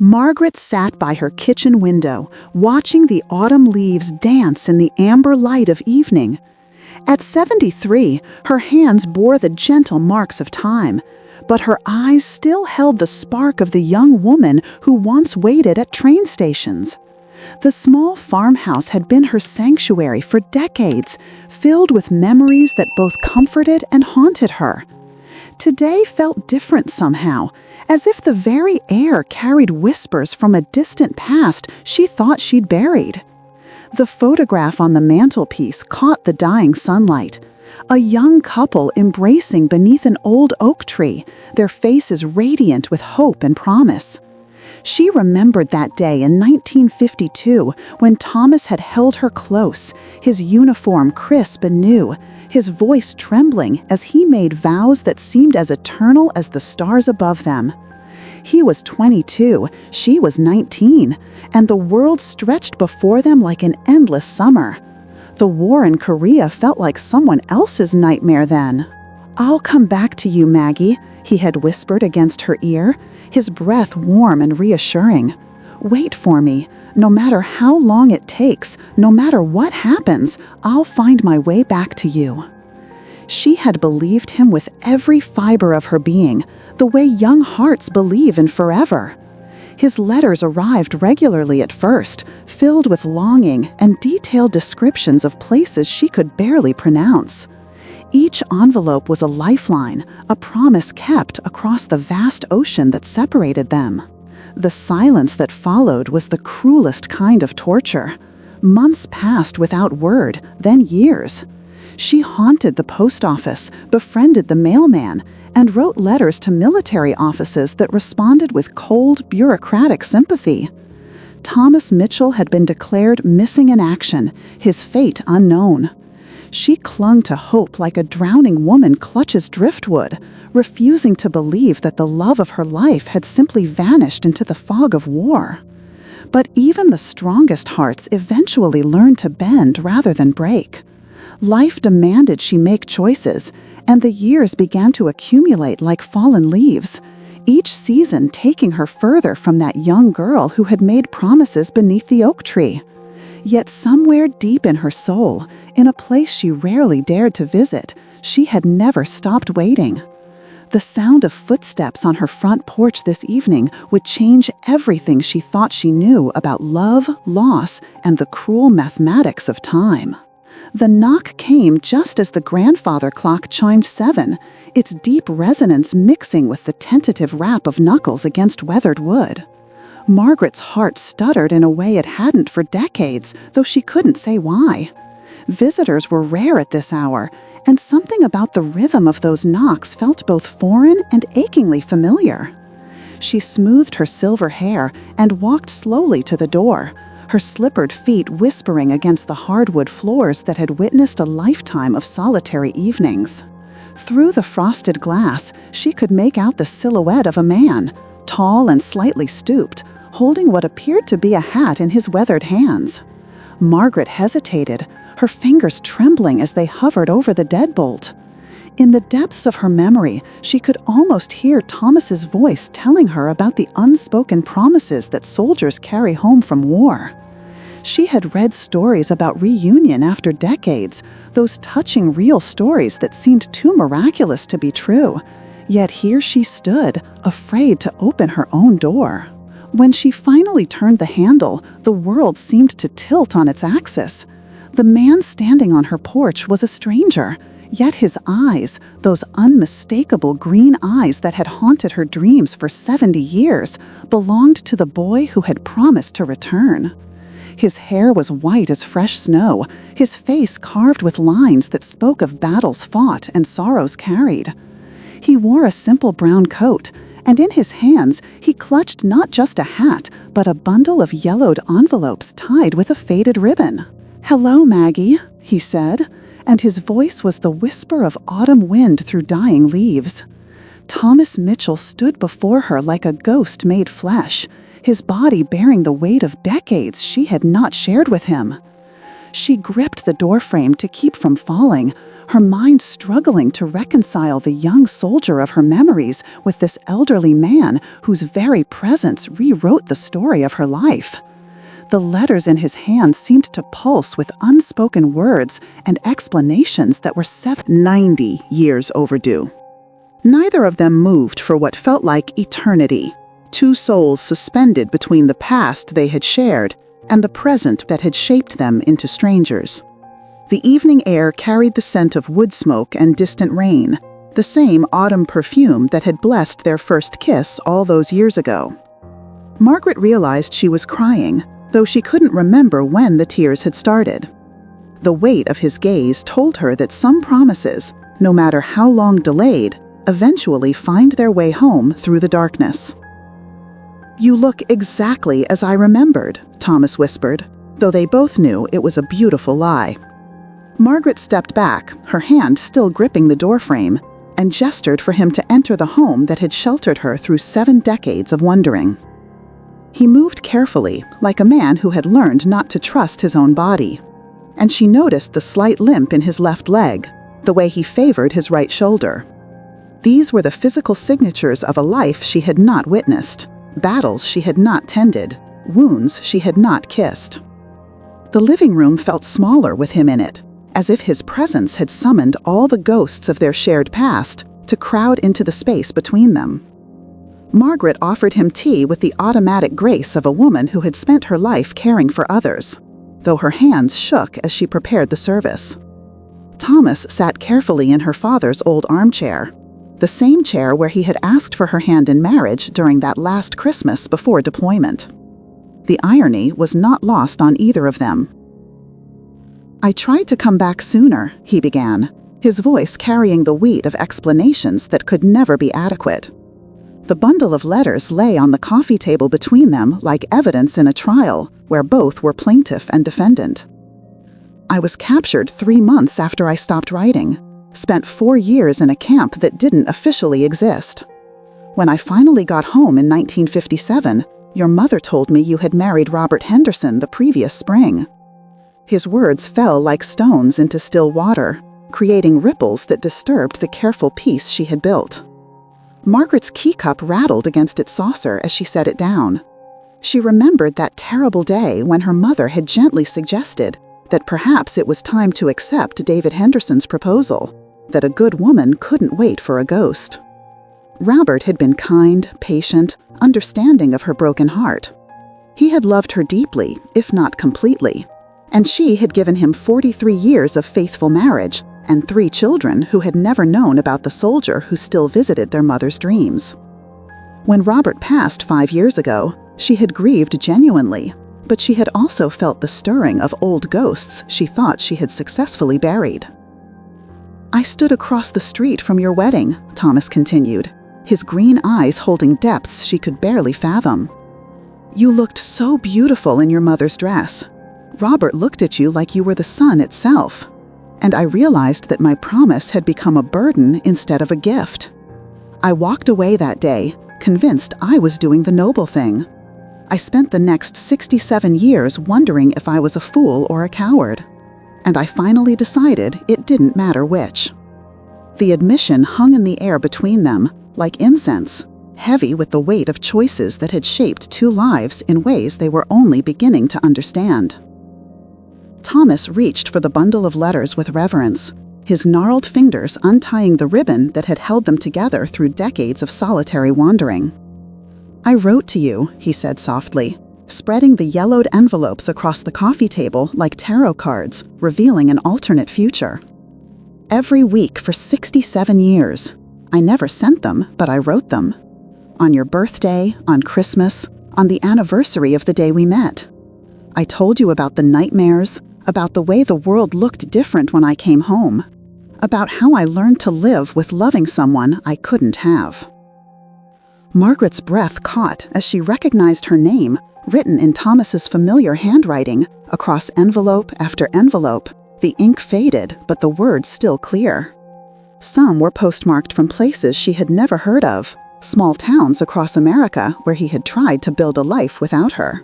Margaret sat by her kitchen window, watching the autumn leaves dance in the amber light of evening. At 73, her hands bore the gentle marks of time, but her eyes still held the spark of the young woman who once waited at train stations. The small farmhouse had been her sanctuary for decades, filled with memories that both comforted and haunted her. Today felt different somehow, as if the very air carried whispers from a distant past she thought she'd buried. The photograph on the mantelpiece caught the dying sunlight. A young couple embracing beneath an old oak tree, their faces radiant with hope and promise. She remembered that day in 1952 when Thomas had held her close, his uniform crisp and new, his voice trembling as he made vows that seemed as eternal as the stars above them. He was 22, she was 19, and the world stretched before them like an endless summer. The war in Korea felt like someone else's nightmare then. "I'll come back to you, Maggie," he had whispered against her ear, his breath warm and reassuring. "Wait for me. No matter how long it takes, no matter what happens, I'll find my way back to you." She had believed him with every fiber of her being, the way young hearts believe in forever. His letters arrived regularly at first, filled with longing and detailed descriptions of places she could barely pronounce. Each envelope was a lifeline, a promise kept across the vast ocean that separated them. The silence that followed was the cruelest kind of torture. Months passed without word, then years. She haunted the post office, befriended the mailman, and wrote letters to military offices that responded with cold, bureaucratic sympathy. Thomas Mitchell had been declared missing in action, his fate unknown. She clung to hope like a drowning woman clutches driftwood, refusing to believe that the love of her life had simply vanished into the fog of war. But even the strongest hearts eventually learned to bend rather than break. Life demanded she make choices, and the years began to accumulate like fallen leaves, each season taking her further from that young girl who had made promises beneath the oak tree. Yet somewhere deep in her soul, in a place she rarely dared to visit, she had never stopped waiting. The sound of footsteps on her front porch this evening would change everything she thought she knew about love, loss, and the cruel mathematics of time. The knock came just as the grandfather clock chimed 7, its deep resonance mixing with the tentative rap of knuckles against weathered wood. Margaret's heart stuttered in a way it hadn't for decades, though she couldn't say why. Visitors were rare at this hour, and something about the rhythm of those knocks felt both foreign and achingly familiar. She smoothed her silver hair and walked slowly to the door, her slippered feet whispering against the hardwood floors that had witnessed a lifetime of solitary evenings. Through the frosted glass, she could make out the silhouette of a man, tall and slightly stooped, holding what appeared to be a hat in his weathered hands. Margaret hesitated, her fingers trembling as they hovered over the deadbolt. In the depths of her memory, she could almost hear Thomas's voice telling her about the unspoken promises that soldiers carry home from war. She had read stories about reunion after decades, those touching real stories that seemed too miraculous to be true. Yet here she stood, afraid to open her own door. When she finally turned the handle, the world seemed to tilt on its axis. The man standing on her porch was a stranger, yet his eyes, those unmistakable green eyes that had haunted her dreams for 70 years, belonged to the boy who had promised to return. His hair was white as fresh snow, his face carved with lines that spoke of battles fought and sorrows carried. He wore a simple brown coat, and in his hands he clutched not just a hat, but a bundle of yellowed envelopes tied with a faded ribbon. "Hello, Maggie," he said, and his voice was the whisper of autumn wind through dying leaves. Thomas Mitchell stood before her like a ghost made flesh, his body bearing the weight of decades she had not shared with him. She gripped the doorframe to keep from falling, her mind struggling to reconcile the young soldier of her memories with this elderly man whose very presence rewrote the story of her life. The letters in his hand seemed to pulse with unspoken words and explanations that were 90 years overdue. Neither of them moved for what felt like eternity, two souls suspended between the past they had shared and the present that had shaped them into strangers. The evening air carried the scent of wood smoke and distant rain, the same autumn perfume that had blessed their first kiss all those years ago. Margaret realized she was crying, though she couldn't remember when the tears had started. The weight of his gaze told her that some promises, no matter how long delayed, eventually find their way home through the darkness. "You look exactly as I remembered," Thomas whispered, though they both knew it was a beautiful lie. Margaret stepped back, her hand still gripping the doorframe, and gestured for him to enter the home that had sheltered her through 7 decades of wondering. He moved carefully, like a man who had learned not to trust his own body. And she noticed the slight limp in his left leg, the way he favored his right shoulder. These were the physical signatures of a life she had not witnessed, battles she had not tended, wounds she had not kissed. The living room felt smaller with him in it, as if his presence had summoned all the ghosts of their shared past to crowd into the space between them. Margaret offered him tea with the automatic grace of a woman who had spent her life caring for others, though her hands shook as she prepared the service. Thomas sat carefully in her father's old armchair, the same chair where he had asked for her hand in marriage during that last Christmas before deployment. The irony was not lost on either of them. "I tried to come back sooner," he began, his voice carrying the weight of explanations that could never be adequate. The bundle of letters lay on the coffee table between them like evidence in a trial where both were plaintiff and defendant. "I was captured 3 months after I stopped writing, spent 4 years in a camp that didn't officially exist. When I finally got home in 1957, your mother told me you had married Robert Henderson the previous spring." His words fell like stones into still water, creating ripples that disturbed the careful peace she had built. Margaret's teacup rattled against its saucer as she set it down. She remembered that terrible day when her mother had gently suggested that perhaps it was time to accept David Henderson's proposal, that a good woman couldn't wait for a ghost. Robert had been kind, patient, understanding of her broken heart. He had loved her deeply, if not completely, and she had given him 43 years of faithful marriage and 3 children who had never known about the soldier who still visited their mother's dreams. When Robert passed 5 years ago, she had grieved genuinely, but she had also felt the stirring of old ghosts she thought she had successfully buried. "I stood across the street from your wedding," Thomas continued, his green eyes holding depths she could barely fathom. "You looked so beautiful in your mother's dress. Robert looked at you like you were the sun itself. And I realized that my promise had become a burden instead of a gift. I walked away that day, convinced I was doing the noble thing. I spent the next 67 years wondering if I was a fool or a coward. And I finally decided it didn't matter which." The admission hung in the air between them, like incense, heavy with the weight of choices that had shaped 2 lives in ways they were only beginning to understand. Thomas reached for the bundle of letters with reverence, his gnarled fingers untying the ribbon that had held them together through decades of solitary wandering. "I wrote to you," he said softly, spreading the yellowed envelopes across the coffee table like tarot cards, revealing an alternate future. "Every week for 67 years. I never sent them, but I wrote them. On your birthday, on Christmas, on the anniversary of the day we met. I told you about the nightmares, about the way the world looked different when I came home, about how I learned to live with loving someone I couldn't have." Margaret's breath caught as she recognized her name, written in Thomas's familiar handwriting, across envelope after envelope. The ink faded, but the words still clear. Some were postmarked from places she had never heard of, small towns across America where he had tried to build a life without her.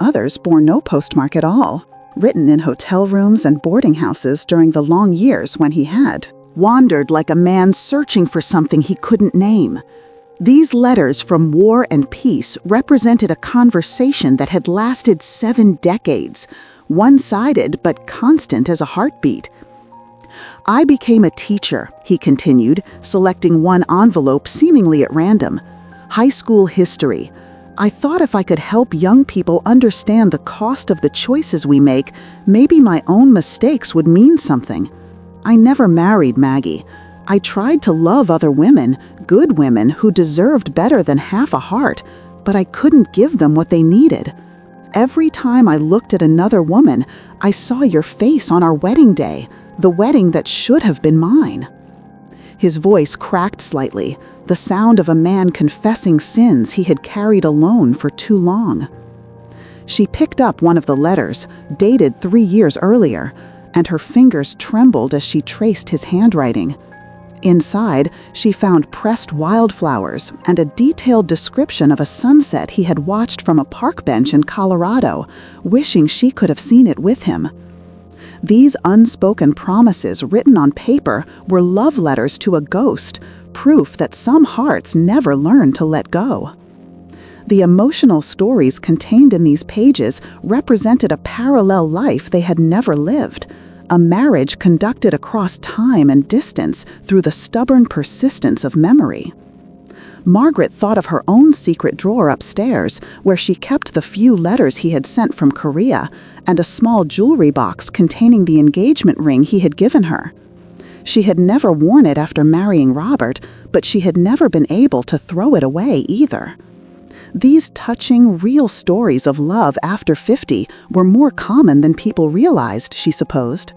Others bore no postmark at all, written in hotel rooms and boarding houses during the long years when he had wandered like a man searching for something he couldn't name. These letters from war and peace represented a conversation that had lasted 7 decades, one-sided but constant as a heartbeat. "I became a teacher," he continued, selecting one envelope seemingly at random. "High school history. I thought if I could help young people understand the cost of the choices we make, maybe my own mistakes would mean something. I never married Maggie. I tried to love other women, good women who deserved better than half a heart, but I couldn't give them what they needed. Every time I looked at another woman, I saw your face on our wedding day, the wedding that should have been mine." His voice cracked slightly, the sound of a man confessing sins he had carried alone for too long. She picked up one of the letters, dated 3 years earlier, and her fingers trembled as she traced his handwriting. Inside, she found pressed wildflowers and a detailed description of a sunset he had watched from a park bench in Colorado, wishing she could have seen it with him. These unspoken promises written on paper were love letters to a ghost, proof that some hearts never learn to let go. The emotional stories contained in these pages represented a parallel life they had never lived, a marriage conducted across time and distance through the stubborn persistence of memory. Margaret thought of her own secret drawer upstairs, where she kept the few letters he had sent from Korea and a small jewelry box containing the engagement ring he had given her. She had never worn it after marrying Robert, but she had never been able to throw it away either. These touching, real stories of love after 50 were more common than people realized, she supposed.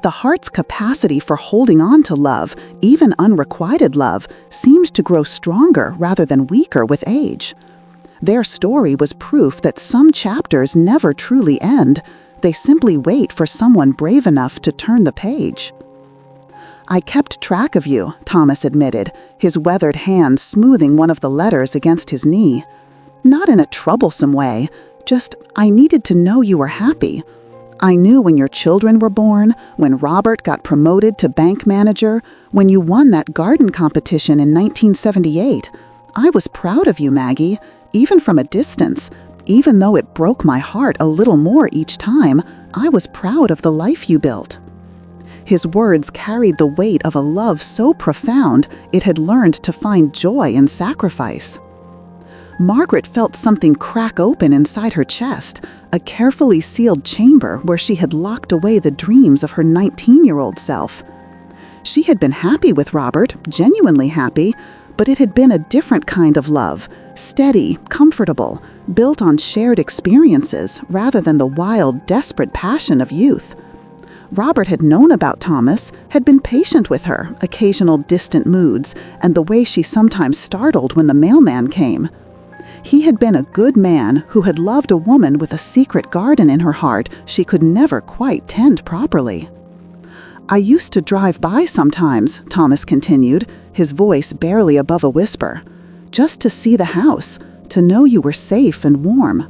The heart's capacity for holding on to love, even unrequited love, seemed to grow stronger rather than weaker with age. Their story was proof that some chapters never truly end. They simply wait for someone brave enough to turn the page. "I kept track of you," Thomas admitted, his weathered hand smoothing one of the letters against his knee. "Not in a troublesome way, just I needed to know you were happy. I knew when your children were born, when Robert got promoted to bank manager, when you won that garden competition in 1978. I was proud of you, Maggie, even from a distance. Even though it broke my heart a little more each time, I was proud of the life you built." His words carried the weight of a love so profound it had learned to find joy in sacrifice. Margaret felt something crack open inside her chest, a carefully sealed chamber where she had locked away the dreams of her 19-year-old self. She had been happy with Robert, genuinely happy, but it had been a different kind of love, steady, comfortable, built on shared experiences rather than the wild, desperate passion of youth. Robert had known about Thomas, had been patient with her, occasional distant moods, and the way she sometimes startled when the mailman came. He had been a good man who had loved a woman with a secret garden in her heart she could never quite tend properly. "I used to drive by sometimes," Thomas continued, his voice barely above a whisper, "just to see the house, to know you were safe and warm.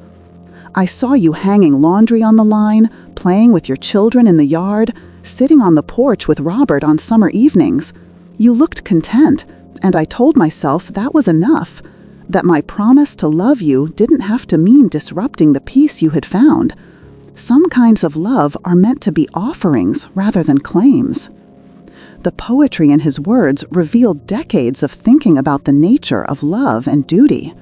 I saw you hanging laundry on the line, playing with your children in the yard, sitting on the porch with Robert on summer evenings. You looked content, and I told myself that was enough, that my promise to love you didn't have to mean disrupting the peace you had found. Some kinds of love are meant to be offerings rather than claims." The poetry in his words revealed decades of thinking about the nature of love and duty.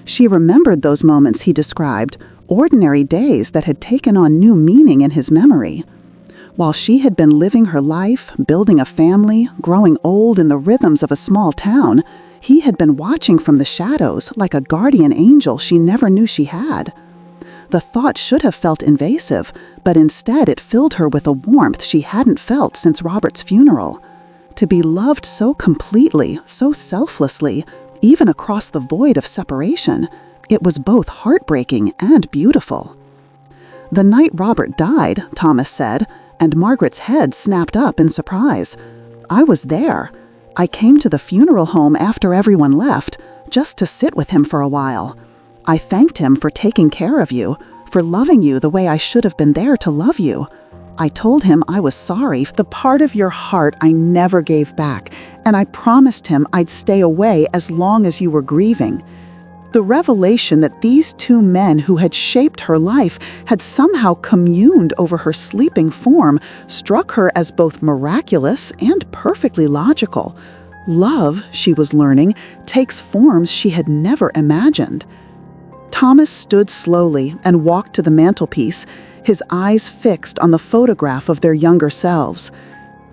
She remembered those moments he described, ordinary days that had taken on new meaning in his memory. While she had been living her life, building a family, growing old in the rhythms of a small town, he had been watching from the shadows like a guardian angel she never knew she had. The thought should have felt invasive, but instead it filled her with a warmth she hadn't felt since Robert's funeral. To be loved so completely, so selflessly, even across the void of separation, it was both heartbreaking and beautiful. "The night Robert died," Thomas said, and Margaret's head snapped up in surprise. "I was there. I came to the funeral home after everyone left, just to sit with him for a while. I thanked him for taking care of you, for loving you the way I should have been there to love you. I told him I was sorry for the part of your heart I never gave back, and I promised him I'd stay away as long as you were grieving. The revelation that these two men who had shaped her life had somehow communed over her sleeping form struck her as both miraculous and perfectly logical. Love, she was learning, takes forms she had never imagined. Thomas stood slowly and walked to the mantelpiece, his eyes fixed on the photograph of their younger selves.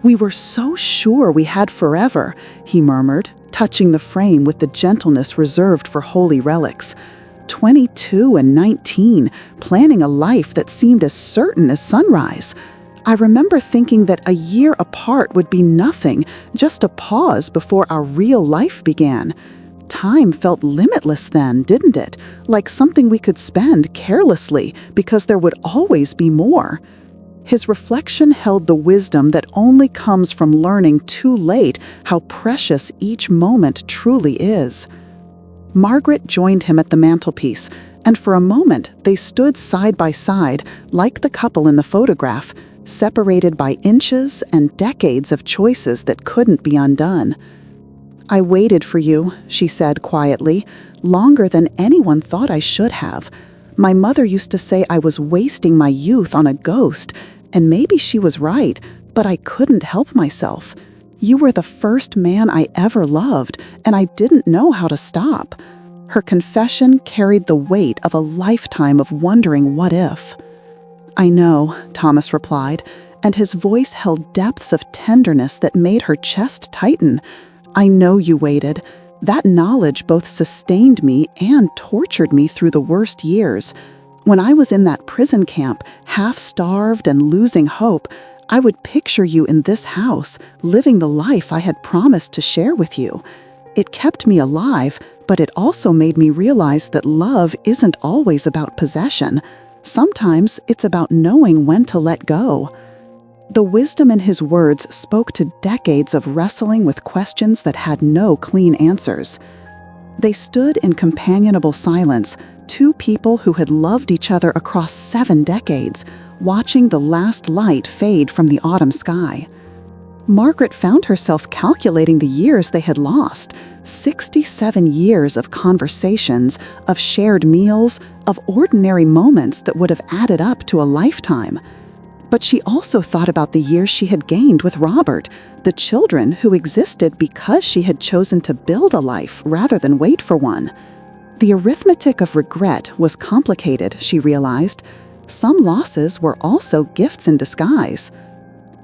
"We were so sure we had forever," he murmured, touching the frame with the gentleness reserved for holy relics. 22 and 19, planning a life that seemed as certain as sunrise. I remember thinking that a year apart would be nothing, just a pause before our real life began. Time felt limitless then, didn't it? Like something we could spend carelessly because there would always be more. His reflection held the wisdom that only comes from learning too late how precious each moment truly is. Margaret joined him at the mantelpiece, and for a moment they stood side by side, like the couple in the photograph, separated by inches and decades of choices that couldn't be undone. "I waited for you," she said quietly, "longer than anyone thought I should have. My mother used to say I was wasting my youth on a ghost, and maybe she was right, but I couldn't help myself. You were the first man I ever loved, and I didn't know how to stop." Her confession carried the weight of a lifetime of wondering what if. "I know," Thomas replied, and his voice held depths of tenderness that made her chest tighten. "I know you waited. That knowledge both sustained me and tortured me through the worst years. When I was in that prison camp, half-starved and losing hope, I would picture you in this house, living the life I had promised to share with you. It kept me alive, but it also made me realize that love isn't always about possession. Sometimes it's about knowing when to let go." The wisdom in his words spoke to decades of wrestling with questions that had no clean answers. They stood in companionable silence, two people who had loved each other across 7 decades, watching the last light fade from the autumn sky. Margaret found herself calculating the years they had lost, 67 years of conversations, of shared meals, of ordinary moments that would have added up to a lifetime. But she also thought about the years she had gained with Robert, the children who existed because she had chosen to build a life rather than wait for one. The arithmetic of regret was complicated, she realized. Some losses were also gifts in disguise.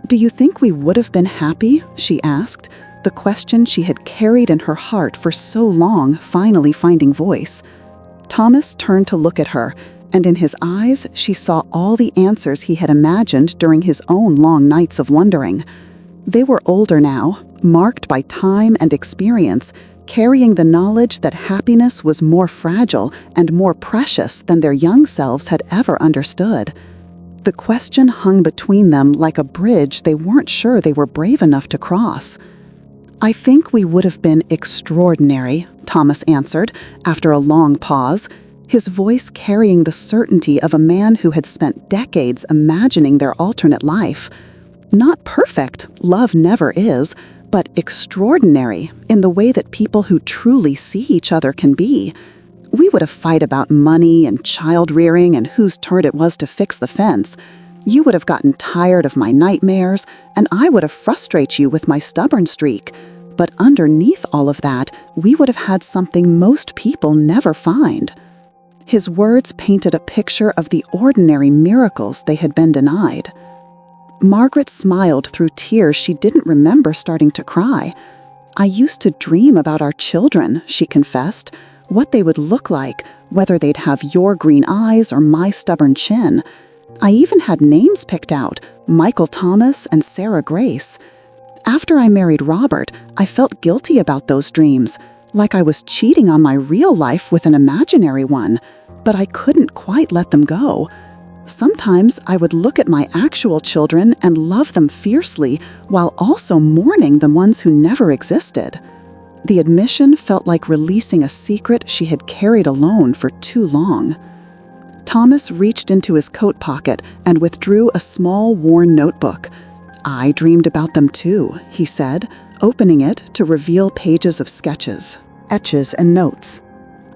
"Do you think we would have been happy?" she asked, the question she had carried in her heart for so long finally finding voice. Thomas turned to look at her, and in his eyes she saw all the answers he had imagined during his own long nights of wondering. They were older now, marked by time and experience, carrying the knowledge that happiness was more fragile and more precious than their young selves had ever understood. The question hung between them like a bridge they weren't sure they were brave enough to cross. "I think we would have been extraordinary," Thomas answered, after a long pause, his voice carrying the certainty of a man who had spent decades imagining their alternate life. "Not perfect, love never is, but extraordinary in the way that people who truly see each other can be. We would have fight about money and child rearing and whose turn it was to fix the fence. You would have gotten tired of my nightmares, and I would have frustrated you with my stubborn streak. But underneath all of that, we would have had something most people never find." His words painted a picture of the ordinary miracles they had been denied. Margaret smiled through tears she didn't remember starting to cry. "I used to dream about our children," she confessed, "what they would look like, whether they'd have your green eyes or my stubborn chin. I even had names picked out, Michael Thomas and Sarah Grace. After I married Robert, I felt guilty about those dreams, like I was cheating on my real life with an imaginary one, but I couldn't quite let them go. Sometimes I would look at my actual children and love them fiercely while also mourning the ones who never existed." The admission felt like releasing a secret she had carried alone for too long. Thomas reached into his coat pocket and withdrew a small, worn notebook. "I dreamed about them too," he said, opening it to reveal pages of sketches, etches, and notes.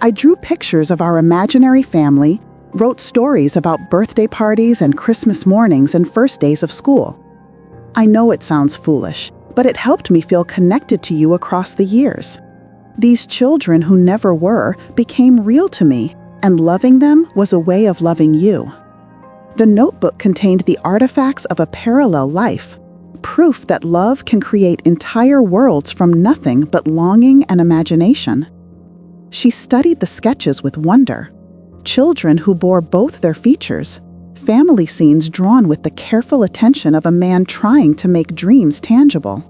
"I drew pictures of our imaginary family, wrote stories about birthday parties and Christmas mornings and first days of school. I know it sounds foolish, but it helped me feel connected to you across the years. These children who never were became real to me, and loving them was a way of loving you." The notebook contained the artifacts of a parallel life, proof that love can create entire worlds from nothing but longing and imagination. She studied the sketches with wonder. Children who bore both their features, family scenes drawn with the careful attention of a man trying to make dreams tangible.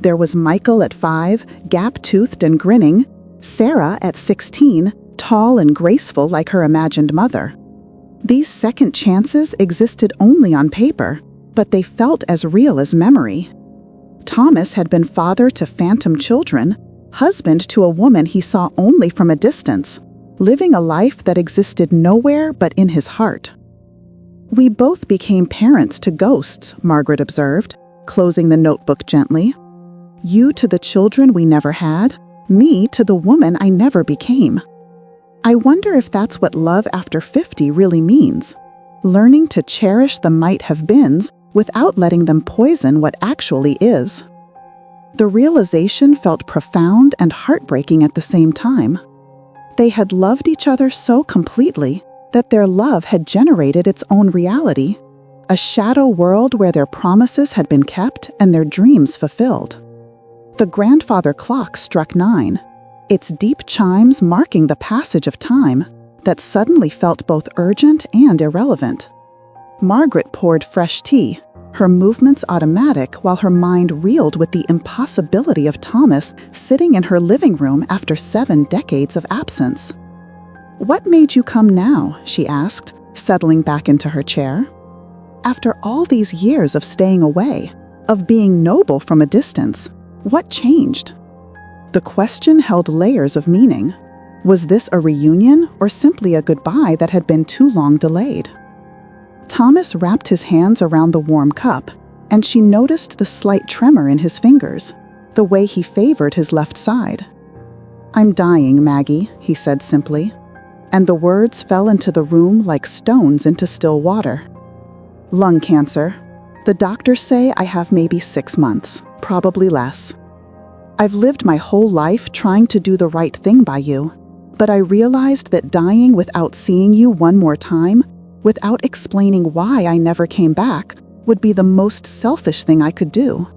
There was Michael at 5, gap-toothed and grinning, Sarah at 16, tall and graceful like her imagined mother. These second chances existed only on paper, but they felt as real as memory. Thomas had been father to phantom children, husband to a woman he saw only from a distance, living a life that existed nowhere but in his heart. "We both became parents to ghosts," Margaret observed, closing the notebook gently. "You to the children we never had, me to the woman I never became. I wonder if that's what love after 50 really means, learning to cherish the might-have-beens without letting them poison what actually is." The realization felt profound and heartbreaking at the same time. They had loved each other so completely that their love had generated its own reality, a shadow world where their promises had been kept and their dreams fulfilled. The grandfather clock struck 9, its deep chimes marking the passage of time that suddenly felt both urgent and irrelevant. Margaret poured fresh tea, her movements automatic while her mind reeled with the impossibility of Thomas sitting in her living room after 7 decades of absence. "What made you come now?" she asked, settling back into her chair. "After all these years of staying away, of being noble from a distance, what changed?" The question held layers of meaning. Was this a reunion or simply a goodbye that had been too long delayed? Thomas wrapped his hands around the warm cup, and she noticed the slight tremor in his fingers, the way he favored his left side. "I'm dying, Maggie," he said simply, and the words fell into the room like stones into still water. "Lung cancer. The doctors say I have maybe 6 months, probably less. I've lived my whole life trying to do the right thing by you, but I realized that dying without seeing you one more time, without explaining why I never came back, would be the most selfish thing I could do."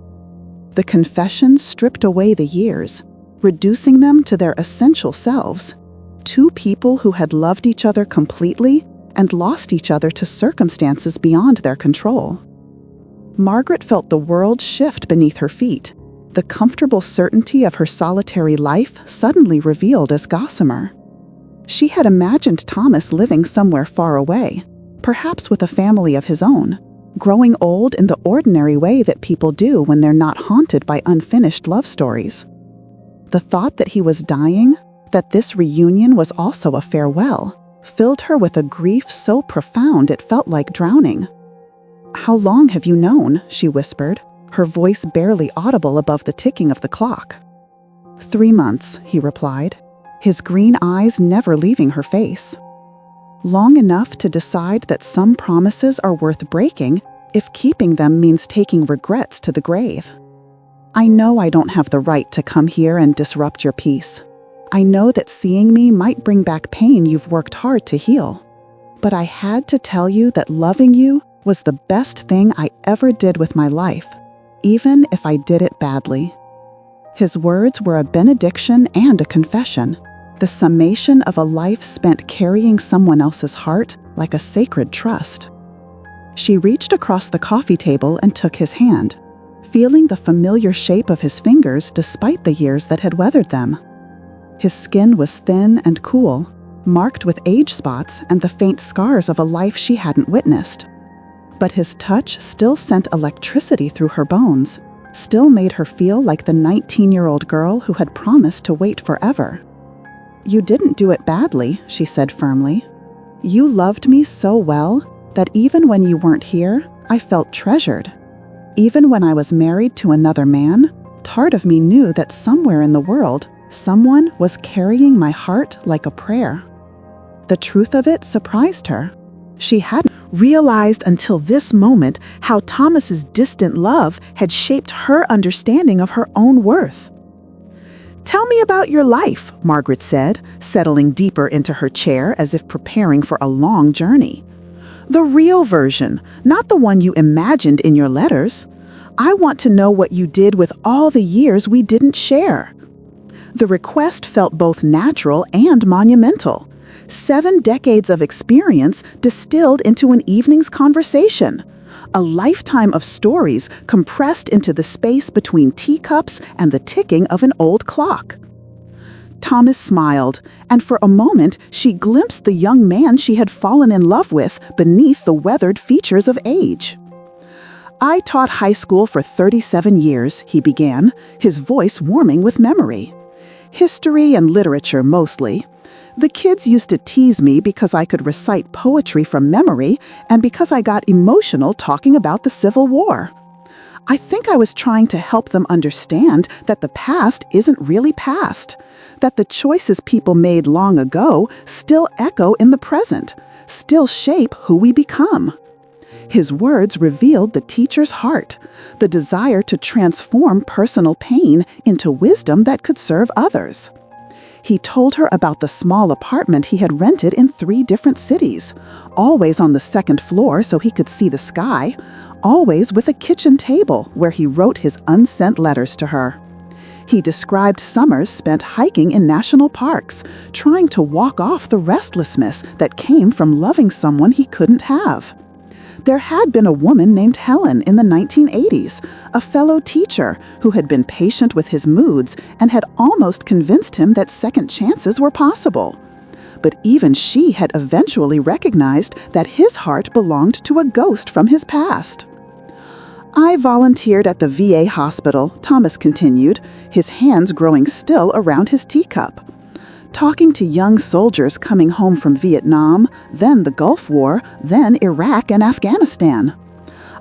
The confession stripped away the years, reducing them to their essential selves, 2 people who had loved each other completely and lost each other to circumstances beyond their control. Margaret felt the world shift beneath her feet, the comfortable certainty of her solitary life suddenly revealed as gossamer. She had imagined Thomas living somewhere far away, perhaps with a family of his own, growing old in the ordinary way that people do when they're not haunted by unfinished love stories. The thought that he was dying, that this reunion was also a farewell, filled her with a grief so profound it felt like drowning. "How long have you known?" she whispered, her voice barely audible above the ticking of the clock. 3 months, he replied, his green eyes never leaving her face. "Long enough to decide that some promises are worth breaking if keeping them means taking regrets to the grave. I know I don't have the right to come here and disrupt your peace. I know that seeing me might bring back pain you've worked hard to heal. But I had to tell you that loving you was the best thing I ever did with my life, even if I did it badly." His words were a benediction and a confession, the summation of a life spent carrying someone else's heart like a sacred trust. She reached across the coffee table and took his hand, feeling the familiar shape of his fingers despite the years that had weathered them. His skin was thin and cool, marked with age spots and the faint scars of a life she hadn't witnessed. But his touch still sent electricity through her bones, still made her feel like the 19-year-old girl who had promised to wait forever. "You didn't do it badly," she said firmly. You loved me so well that even when you weren't here, I felt treasured. Even when I was married to another man, part of me knew that somewhere in the world, someone was carrying my heart like a prayer. The truth of it surprised her. She hadn't realized until this moment how Thomas's distant love had shaped her understanding of her own worth. "Tell me about your life," Margaret said, settling deeper into her chair as if preparing for a long journey. "The real version, not the one you imagined in your letters. I want to know what you did with all the years we didn't share." The request felt both natural and monumental. 7 decades of experience distilled into an evening's conversation. A lifetime of stories compressed into the space between teacups and the ticking of an old clock. Thomas smiled, and for a moment she glimpsed the young man she had fallen in love with beneath the weathered features of age. "I taught high school for 37 years, he began, his voice warming with memory. "History and literature mostly. The kids used to tease me because I could recite poetry from memory and because I got emotional talking about the Civil War. I think I was trying to help them understand that the past isn't really past, that the choices people made long ago still echo in the present, still shape who we become." His words revealed the teacher's heart, the desire to transform personal pain into wisdom that could serve others. He told her about the small apartment he had rented in 3 different cities, always on the 2nd floor so he could see the sky, always with a kitchen table where he wrote his unsent letters to her. He described summers spent hiking in national parks, trying to walk off the restlessness that came from loving someone he couldn't have. There had been a woman named Helen in the 1980s, a fellow teacher who had been patient with his moods and had almost convinced him that second chances were possible. But even she had eventually recognized that his heart belonged to a ghost from his past. "I volunteered at the VA hospital," Thomas continued, his hands growing still around his teacup. "Talking to young soldiers coming home from Vietnam, then the Gulf War, then Iraq and Afghanistan.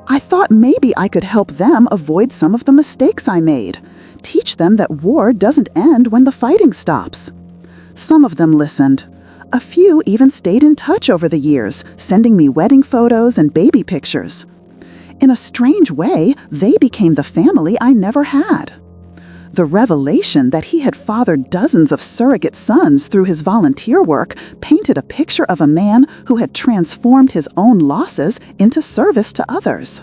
I thought maybe I could help them avoid some of the mistakes I made, teach them that war doesn't end when the fighting stops." Some of them listened. A few even stayed in touch over the years, sending me wedding photos and baby pictures. In a strange way, they became the family I never had. The revelation that he had fathered dozens of surrogate sons through his volunteer work painted a picture of a man who had transformed his own losses into service to others.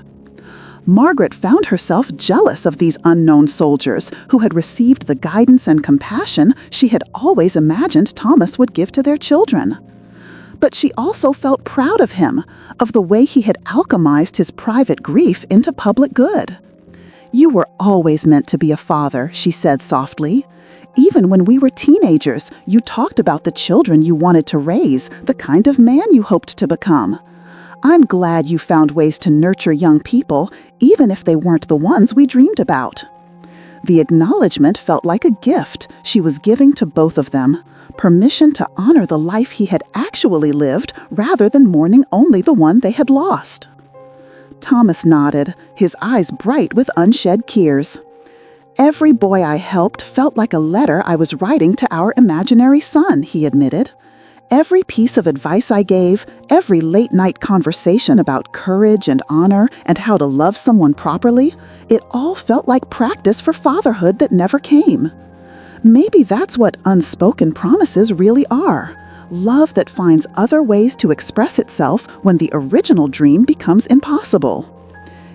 Margaret found herself jealous of these unknown soldiers who had received the guidance and compassion she had always imagined Thomas would give to their children. But she also felt proud of him, of the way he had alchemized his private grief into public good. "You were always meant to be a father," she said softly. "Even when we were teenagers, you talked about the children you wanted to raise, the kind of man you hoped to become. I'm glad you found ways to nurture young people, even if they weren't the ones we dreamed about." The acknowledgement felt like a gift she was giving to both of them, permission to honor the life he had actually lived rather than mourning only the one they had lost. Thomas nodded, his eyes bright with unshed tears. "Every boy I helped felt like a letter I was writing to our imaginary son," he admitted. "Every piece of advice I gave, every late-night conversation about courage and honor and how to love someone properly, it all felt like practice for fatherhood that never came. Maybe that's what unspoken promises really are. Love that finds other ways to express itself when the original dream becomes impossible."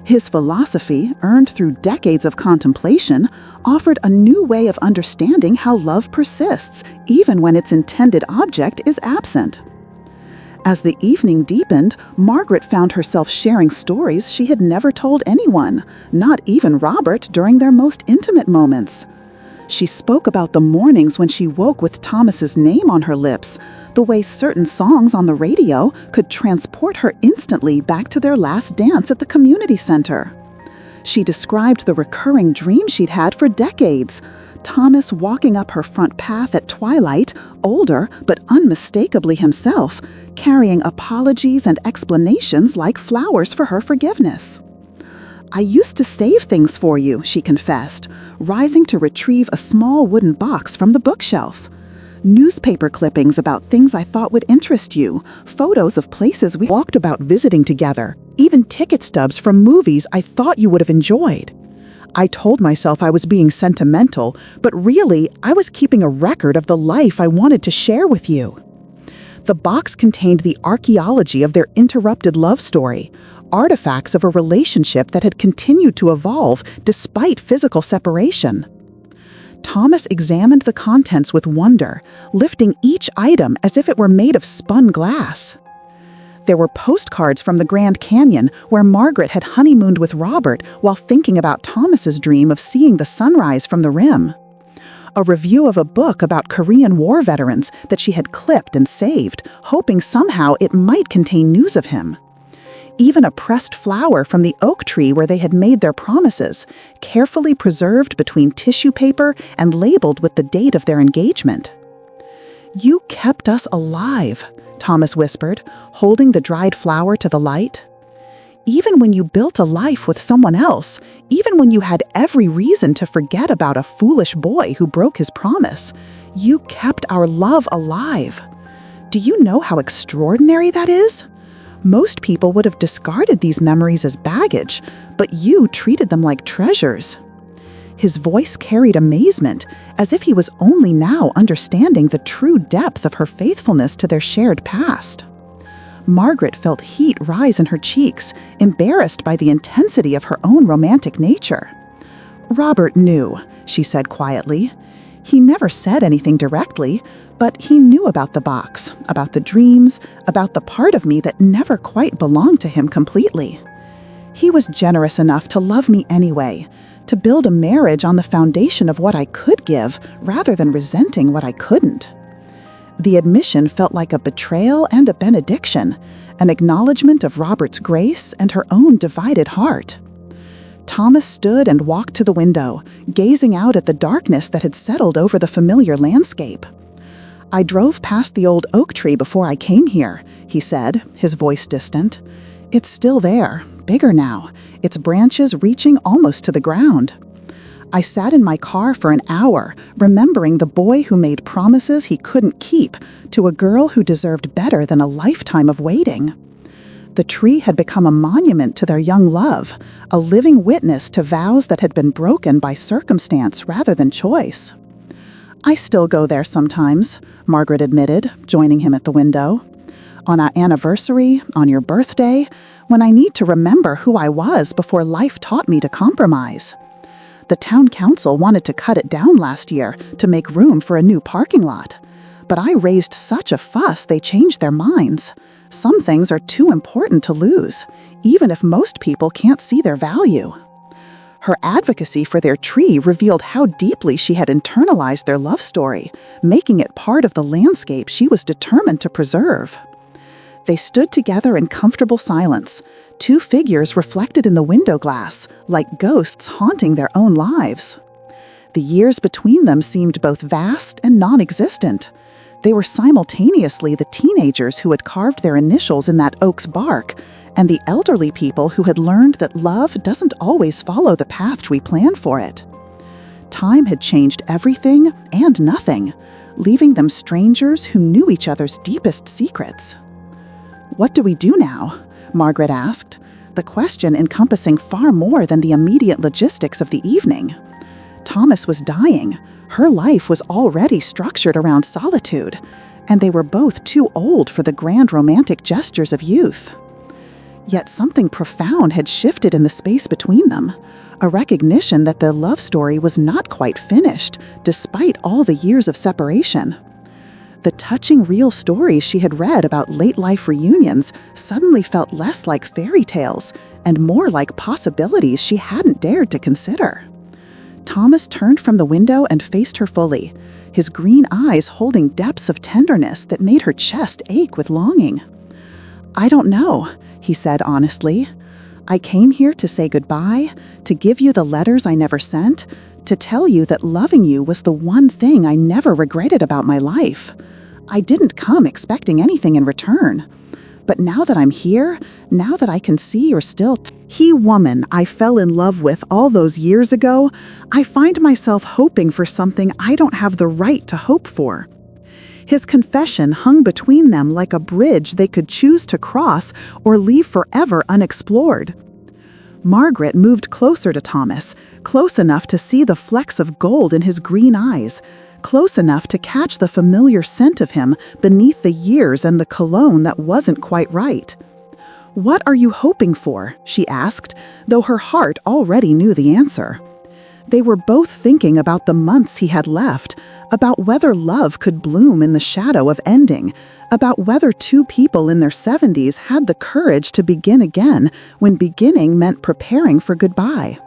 His philosophy, earned through decades of contemplation, offered a new way of understanding how love persists, even when its intended object is absent. As the evening deepened, Margaret found herself sharing stories she had never told anyone, not even Robert, during their most intimate moments. She spoke about the mornings when she woke with Thomas's name on her lips, the way certain songs on the radio could transport her instantly back to their last dance at the community center. She described the recurring dream she'd had for decades, Thomas walking up her front path at twilight, older but unmistakably himself, carrying apologies and explanations like flowers for her forgiveness. "I used to save things for you," she confessed, rising to retrieve a small wooden box from the bookshelf. "Newspaper clippings about things I thought would interest you, photos of places we walked about visiting together, even ticket stubs from movies I thought you would have enjoyed." I told myself I was being sentimental, but really, I was keeping a record of the life I wanted to share with you. The box contained the archaeology of their interrupted love story, artifacts of a relationship that had continued to evolve despite physical separation. Thomas examined the contents with wonder, lifting each item as if it were made of spun glass. There were postcards from the Grand Canyon where Margaret had honeymooned with Robert while thinking about Thomas's dream of seeing the sunrise from the rim. A review of a book about Korean War veterans that she had clipped and saved, hoping somehow it might contain news of him. Even a pressed flower from the oak tree where they had made their promises, carefully preserved between tissue paper and labeled with the date of their engagement. "You kept us alive," Thomas whispered, holding the dried flower to the light. "Even when you built a life with someone else, even when you had every reason to forget about a foolish boy who broke his promise, you kept our love alive. Do you know how extraordinary that is? Most people would have discarded these memories as baggage, but you treated them like treasures." His voice carried amazement, as if he was only now understanding the true depth of her faithfulness to their shared past. Margaret felt heat rise in her cheeks, embarrassed by the intensity of her own romantic nature. "Robert knew," she said quietly. "He never said anything directly, but he knew about the box, about the dreams, about the part of me that never quite belonged to him completely. He was generous enough to love me anyway, to build a marriage on the foundation of what I could give rather than resenting what I couldn't." The admission felt like a betrayal and a benediction, an acknowledgement of Robert's grace and her own divided heart. Thomas stood and walked to the window, gazing out at the darkness that had settled over the familiar landscape. "I drove past the old oak tree before I came here," he said, his voice distant. "It's still there, bigger now, its branches reaching almost to the ground. I sat in my car for an hour, remembering the boy who made promises he couldn't keep to a girl who deserved better than a lifetime of waiting. The tree had become a monument to their young love, a living witness to vows that had been broken by circumstance rather than choice." "I still go there sometimes," Margaret admitted, joining him at the window. "On our anniversary, on your birthday, when I need to remember who I was before life taught me to compromise. The town council wanted to cut it down last year to make room for a new parking lot. But I raised such a fuss they changed their minds. Some things are too important to lose, even if most people can't see their value." Her advocacy for their tree revealed how deeply she had internalized their love story, making it part of the landscape she was determined to preserve. They stood together in comfortable silence, two figures reflected in the window glass, like ghosts haunting their own lives. The years between them seemed both vast and non-existent. They were simultaneously the teenagers who had carved their initials in that oak's bark, and the elderly people who had learned that love doesn't always follow the path we plan for it. Time had changed everything and nothing, leaving them strangers who knew each other's deepest secrets. "What do we do now?" Margaret asked, the question encompassing far more than the immediate logistics of the evening. Thomas was dying. Her life was already structured around solitude, and they were both too old for the grand romantic gestures of youth. Yet something profound had shifted in the space between them, a recognition that their love story was not quite finished, despite all the years of separation. The touching real stories she had read about late-life reunions suddenly felt less like fairy tales and more like possibilities she hadn't dared to consider. Thomas turned from the window and faced her fully, his green eyes holding depths of tenderness that made her chest ache with longing. "I don't know," he said honestly. "I came here to say goodbye, to give you the letters I never sent, to tell you that loving you was the one thing I never regretted about my life. I didn't come expecting anything in return. But now that I'm here, now that I can see you're still he woman I fell in love with all those years ago, I find myself hoping for something I don't have the right to hope for. His confession hung between them like a bridge they could choose to cross or leave forever unexplored. Margaret moved closer to Thomas, close enough to see the flecks of gold in his green eyes, close enough to catch the familiar scent of him beneath the years and the cologne that wasn't quite right. "What are you hoping for?" she asked, though her heart already knew the answer. They were both thinking about the months he had left, about whether love could bloom in the shadow of ending, about whether two people in their 70s had the courage to begin again when beginning meant preparing for goodbye.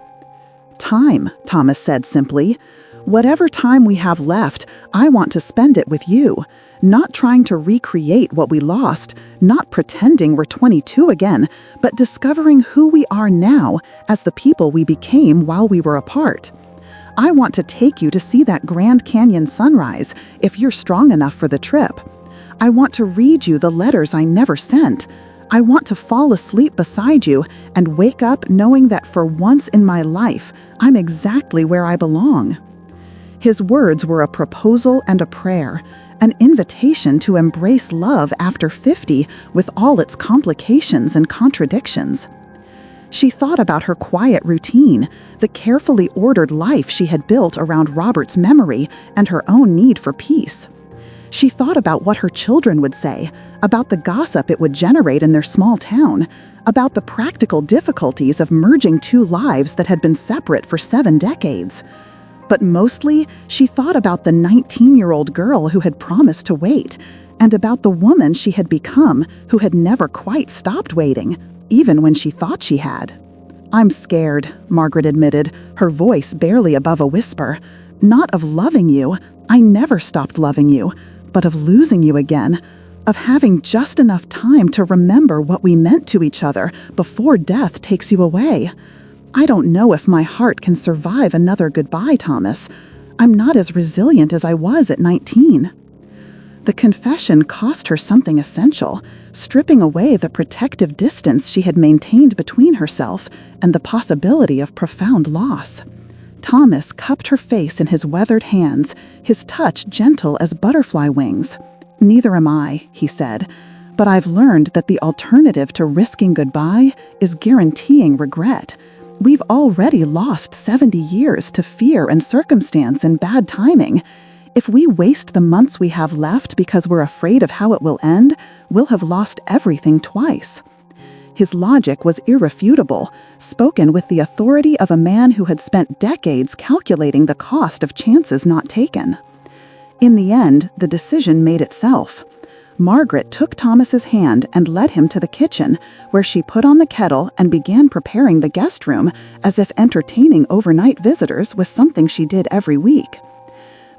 "Time," Thomas said simply. "Whatever time we have left, I want to spend it with you, not trying to recreate what we lost, not pretending we're 22 again, but discovering who we are now as the people we became while we were apart. I want to take you to see that Grand Canyon sunrise, if you're strong enough for the trip. I want to read you the letters I never sent. I want to fall asleep beside you and wake up knowing that for once in my life, I'm exactly where I belong." His words were a proposal and a prayer, an invitation to embrace love after 50 with all its complications and contradictions. She thought about her quiet routine, the carefully ordered life she had built around Robert's memory and her own need for peace. She thought about what her children would say, about the gossip it would generate in their small town, about the practical difficulties of merging two lives that had been separate for 7 decades. But mostly, she thought about the 19-year-old girl who had promised to wait, and about the woman she had become who had never quite stopped waiting, even when she thought she had. "I'm scared," Margaret admitted, her voice barely above a whisper. "Not of loving you, I never stopped loving you, but of losing you again, of having just enough time to remember what we meant to each other before death takes you away. I don't know if my heart can survive another goodbye, Thomas. I'm not as resilient as I was at 19. The confession cost her something essential, stripping away the protective distance she had maintained between herself and the possibility of profound loss. Thomas cupped her face in his weathered hands, his touch gentle as butterfly wings. "Neither am I," he said, "but I've learned that the alternative to risking goodbye is guaranteeing regret. We've already lost 70 years to fear and circumstance and bad timing. If we waste the months we have left because we're afraid of how it will end, we'll have lost everything twice." His logic was irrefutable, spoken with the authority of a man who had spent decades calculating the cost of chances not taken. In the end, the decision made itself. Margaret took Thomas's hand and led him to the kitchen, where she put on the kettle and began preparing the guest room as if entertaining overnight visitors was something she did every week.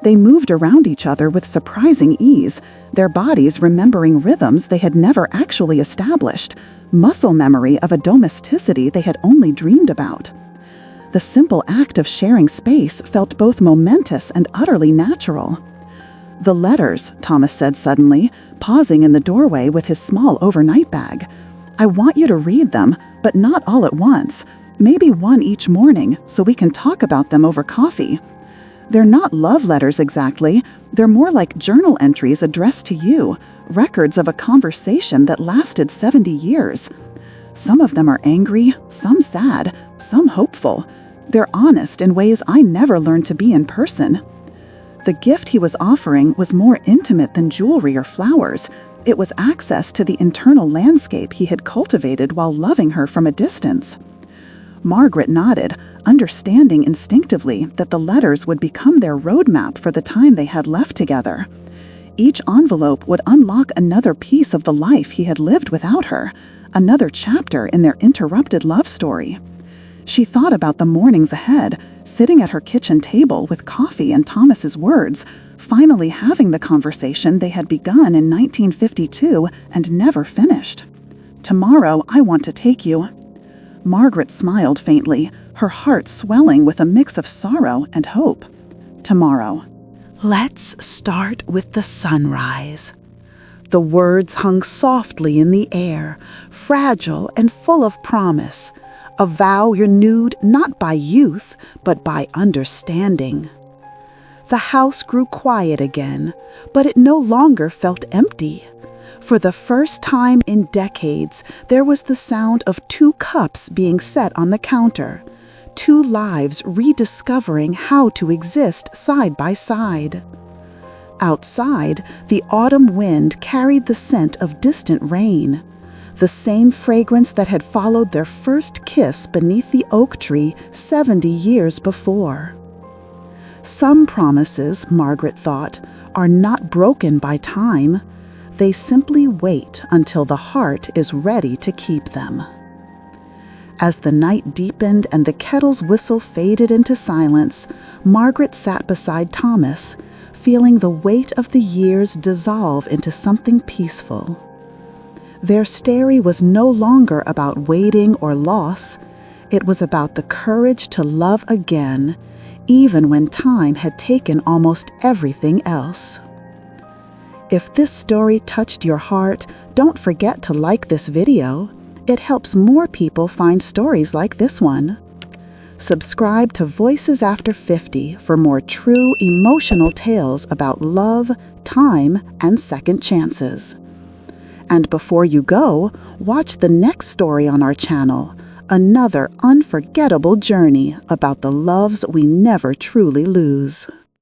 They moved around each other with surprising ease, their bodies remembering rhythms they had never actually established, muscle memory of a domesticity they had only dreamed about. The simple act of sharing space felt both momentous and utterly natural. "The letters," Thomas said suddenly, pausing in the doorway with his small overnight bag. "I want you to read them, but not all at once. Maybe one each morning, so we can talk about them over coffee. They're not love letters exactly. They're more like journal entries addressed to you, records of a conversation that lasted 70 years. Some of them are angry, some sad, some hopeful. They're honest in ways I never learned to be in person." The gift he was offering was more intimate than jewelry or flowers. It was access to the internal landscape he had cultivated while loving her from a distance. Margaret nodded, understanding instinctively that the letters would become their roadmap for the time they had left together. Each envelope would unlock another piece of the life he had lived without her, another chapter in their interrupted love story. She thought about the mornings ahead, sitting at her kitchen table with coffee and Thomas's words, finally having the conversation they had begun in 1952 and never finished. "Tomorrow I want to take you." Margaret smiled faintly, her heart swelling with a mix of sorrow and hope. "Tomorrow." "Let's start with the sunrise." The words hung softly in the air, fragile and full of promise, a vow renewed not by youth, but by understanding. The house grew quiet again, but it no longer felt empty. For the first time in decades, there was the sound of 2 cups being set on the counter, 2 lives rediscovering how to exist side by side. Outside, the autumn wind carried the scent of distant rain, the same fragrance that had followed their first kiss beneath the oak tree 70 years before. Some promises, Margaret thought, are not broken by time. They simply wait until the heart is ready to keep them. As the night deepened and the kettle's whistle faded into silence, Margaret sat beside Thomas, feeling the weight of the years dissolve into something peaceful. Their story was no longer about waiting or loss. It was about the courage to love again, even when time had taken almost everything else. If this story touched your heart, don't forget to like this video. It helps more people find stories like this one. Subscribe to Voices After 50 for more true emotional tales about love, time, and second chances. And before you go, watch the next story on our channel, another unforgettable journey about the loves we never truly lose.